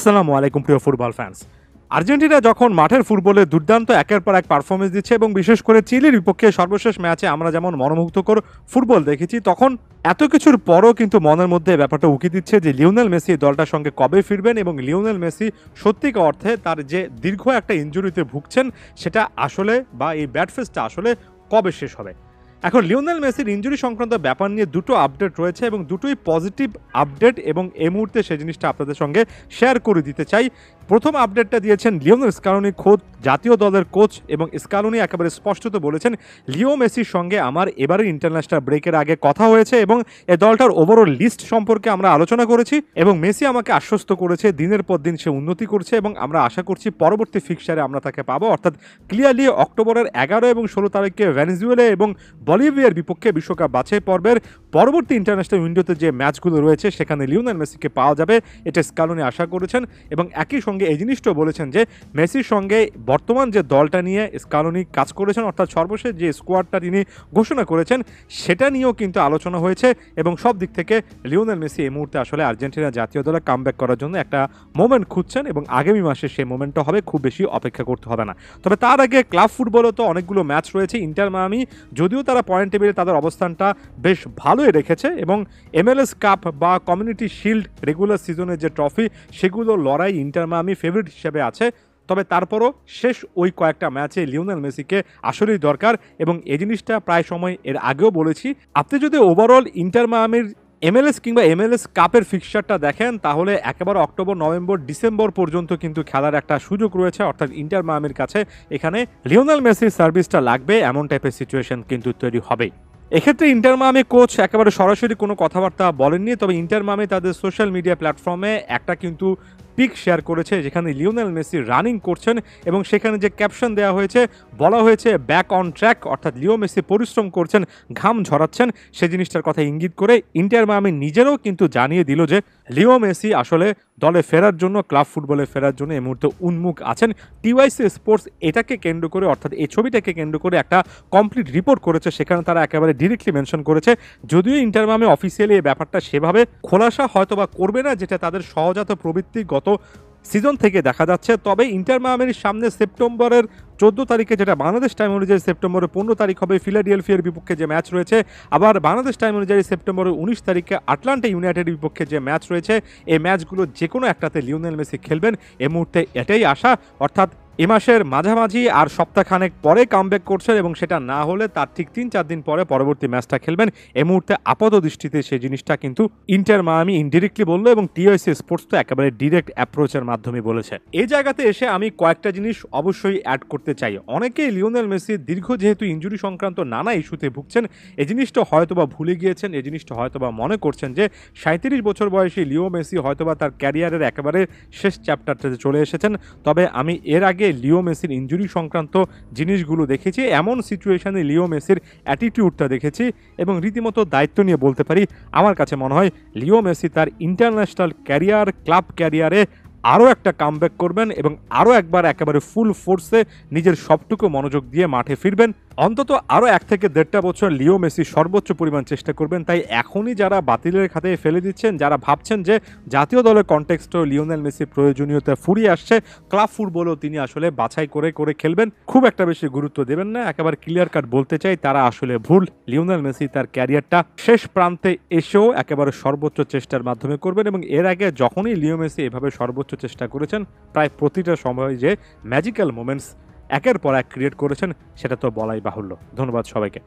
আসসালামু আলাইকুম প্রিয় ফুটবল ফ্যান্স। আর্জেন্টিনা যখন মাঠের ফুটবলে দুর্দান্ত একের পর এক পারফরমেন্স দিচ্ছে এবং বিশেষ করে চিলির বিপক্ষে সর্বশেষ ম্যাচে আমরা যেমন মনোমুগ্ধকর ফুটবল দেখেছি, তখন এত কিছুর পরও কিন্তু মনের মধ্যে ব্যাপারটা উকি দিচ্ছে যে লিওনেল মেসি দলটার সঙ্গে কবে ফিরবেন এবং লিওনেল মেসি সত্যিকার অর্থে তার যে দীর্ঘ একটা ইনজুরিতে ভুগছেন সেটা আসলে বা এই ব্যাড ফেসটা আসলে কবে শেষ হবে। এখন লিওনেল মেসির ইনজুরি সংক্রান্ত ব্যাপার নিয়ে দুটো আপডেট রয়েছে এবং দুটোই পজিটিভ আপডেট এবং এই মুহূর্তে সেই জিনিসটা আপনাদের সঙ্গে শেয়ার করে দিতে চাই। প্রথম আপডেটটা দিয়েছেন লিওনেল স্কালোনি, খোদ জাতীয় দলের কোচ, এবং স্কালোনি একেবারে স্পষ্টত বলেছেন লিও মেসির সঙ্গে আমার এবারের ইন্টারন্যাশনাল ব্রেকের আগে কথা হয়েছে এবং এ দলটার ওভারঅল লিস্ট সম্পর্কে আমরা আলোচনা করেছি এবং মেসি আমাকে আশ্বস্ত করেছে দিনের পর দিন সে উন্নতি করছে এবং আমরা আশা করছি পরবর্তী ফিক্সারে আমরা তাকে পাবো, অর্থাৎ ক্লিয়ারলি অক্টোবরের 11 এবং 16 তারিখে ভেনেজুয়েলা এবং বলিভিয়ার বিপক্ষে বিশ্বকাপ বাছাই পর্বের পরবর্তী ইন্টারন্যাশনাল উইন্ডোতে যে ম্যাচগুলো রয়েছে সেখানে লিওনেল মেসিকে পাওয়া যাবে, এটা স্কালোনি আশা করেছেন এবং একই সঙ্গে এই জিনিসটাও বলেছেন যে মেসির সঙ্গে বর্তমান যে দলটা নিয়ে স্কালোনি কাজ করেছেন, অর্থাৎ সর্বশেষ যে স্কোয়াডটা তিনি ঘোষণা করেছেন সেটা নিয়েও কিন্তু আলোচনা হয়েছে এবং সব দিক থেকে লিওনেল মেসি এই মুহূর্তে আসলে আর্জেন্টিনা জাতীয় দলে কামব্যাক করার জন্য একটা মোমেন্ট খুঁজছেন এবং আগামী মাসে সেই মোমেন্টটা হবে, খুব বেশি অপেক্ষা করতে হবে না। তবে তার আগে ক্লাব ফুটবলও তো অনেকগুলো ম্যাচ রয়েছে। ইন্টার মায়ামি যদিও তারা পয়েন্ট টেবিলে তাদের অবস্থানটা বেশ ভালোই রেখেছে এবং MLS কাপ বা কমিউনিটি শিল্ড রেগুলার সিজনের যে ট্রফি সেগুলো লড়াই ইন্টার মায়ামি ফেভারিট হিসেবে আছে, তবে তারপরও শেষ ওই কয়েকটা ম্যাচে লিওনেল মেসিকে আসলেই দরকার এবং এই জিনিসটা প্রায় সময় এর আগেও বলেছি। আপনি যদি ওভারঅল ইন্টার মায়ামির MLS কিংবা MLS কাপের ফিক্সচারটা দেখেন তাহলে একেবারে অক্টোবর, নভেম্বর, ডিসেম্বর পর্যন্ত কিন্তু খেলার একটা সুযোগ রয়েছে, অর্থাৎ ইন্টার মায়ামির কাছে এখানে লিওনেল মেসির সার্ভিসটা লাগবে এমন টাইপের সিচুয়েশন কিন্তু তৈরি হবেই। এক্ষেত্রে ইন্টার মায়ামি কোচ একেবারে সরাসরি কোনো কথাবার্তা বলেননি, তবে ইন্টার মায়ামি তাদের সোশ্যাল মিডিয়া প্ল্যাটফর্মে একটা কিন্তু পিক শেয়ার করেছে যেখানে লিওনেল মেসি রানিং করছেন এবং সেখানে যে ক্যাপশন দেওয়া হয়েছে, বলা হয়েছে ব্যাক অন ট্র্যাক, অর্থাৎ লিও মেসি পরিশ্রম করছেন, ঘাম ঝরাচ্ছেন, সে জিনিসটার কথা ইঙ্গিত করে ইন্টার মায়ামি নিজেরাও কিন্তু জানিয়ে দিল যে লিও মেসি আসলে দলে ফেরার জন্য, ক্লাব ফুটবলে ফেরার জন্য এই মুহূর্তে উন্মুখ আছেন। টিওয়াইসি স্পোর্টস এটাকে কেন্দ্র করে, অর্থাৎ এই ছবিটাকে কেন্দ্র করে একটা কমপ্লিট রিপোর্ট করেছে, সেখানে তারা একেবারে ডিরেক্টলি মেনশন করেছে, যদিও ইন্টার মায়ামি অফিসিয়ালি এই ব্যাপারটা সেভাবে খোলাসা হয়তো বা করবে না যেটা তাদের সহজাত প্রবৃত্তি গত সিজন থেকে দেখা যাচ্ছে, তবে ইন্টার মায়ামির সামনে সেপ্টেম্বরের 14 তারিখে, যেটা বাংলাদেশ টাইম অনুযায়ী সেপ্টেম্বরের 15 তারিখ হবে ফিলাডেলফিয়ার বিপক্ষে যে ম্যাচ রয়েছে, আবার বাংলাদেশ টাইম অনুযায়ী সেপ্টেম্বরের 19 তারিখে আটলান্টা ইউনাইটেডের বিপক্ষে যে ম্যাচ রয়েছে, এই ম্যাচগুলো যে কোনো একটাতে লিওনেল মেসি খেলবেন এই মুহূর্তে এটাই আশা, অর্থাৎ এ মাসের মাঝামাঝি আর সপ্তাহখানেক পরে কামব্যাক করছেন এবং সেটা না হলে তার ঠিক 3-4 দিন পরে পরবর্তী ম্যাচটা খেলবেন। এই মুহূর্তে আপাত দৃষ্টিতে সেই জিনিসটা কিন্তু ইন্টার মায়ামি ইনডিরেক্টলি বললো এবং টিওএসসি স্পোর্টস তো একেবারে ডিরেক্ট অ্যাপ্রোচের মাধ্যমে বলেছে। এই জায়গাতে এসে আমি কয়েকটা জিনিস অবশ্যই অ্যাড করতে চাই। অনেকেই লিওনেল মেসি দীর্ঘ যেহেতু ইনজুরি সংক্রান্ত নানা ইস্যুতে ভুগছেন, এই জিনিসটা হয়তোবা ভুলে গিয়েছেন, এই জিনিসটা হয়তোবা মনে করছেন যে 37 বছর বয়সী লিও মেসি হয়তোবা তার ক্যারিয়ারের একেবারে শেষ চ্যাপ্টারটাতে চলে এসেছেন। তবে আমি এর আগে লিও মেসির ইনজুরি সংক্রান্ত জিনিসগুলো দেখেছি, এমন সিচুয়েশনে লিও মেসির অ্যাটিটিউডটা দেখেছি এবং রীতিমতো দায়িত্ব নিয়ে বলতে পারি আমার কাছে মনে হয় লিও মেসি তার ইন্টারন্যাশনাল ক্যারিয়ার, ক্লাব ক্যারিয়ারে আরও একটা কামব্যাক করবেন এবং আরও একবার একেবারে ফুল ফোর্সে নিজের সবটুকু মনোযোগ দিয়ে মাঠে ফিরবেন। অন্তত আরও 1 থেকে 1.5 বছর লিও মেসি সর্বোচ্চ পরিমাণ চেষ্টা করবেন। তাই এখনই যারা বাতিলের খাতে ফেলে দিচ্ছেন, যারা ভাবছেন যে জাতীয় দলের কনটেক্সটেও লিওনেল মেসি প্রয়োজনীয়তা ফুরিয়ে আসছে, ক্লাব ফুটবলও তিনি আসলে বাছাই করে করে খেলবেন, খুব একটা বেশি গুরুত্ব দেবেন না, একেবারে ক্লিয়ার কাট বলতে চাই তারা আসলে ভুল। লিওনেল মেসি তার ক্যারিয়ারটা শেষ প্রান্তে এসেও একেবারে সর্বোচ্চ চেষ্টার মাধ্যমে করবেন এবং এর আগে যখনই লিও মেসি এভাবে সর্বোচ্চ চেষ্টা করেছেন প্রায় প্রতিটা সময় যে ম্যাজিক্যাল মোমেন্টস একের পর এক ক্রিয়েট করেছেন সেটা তো বলাই বাহুল্য। ধন্যবাদ সবাইকে।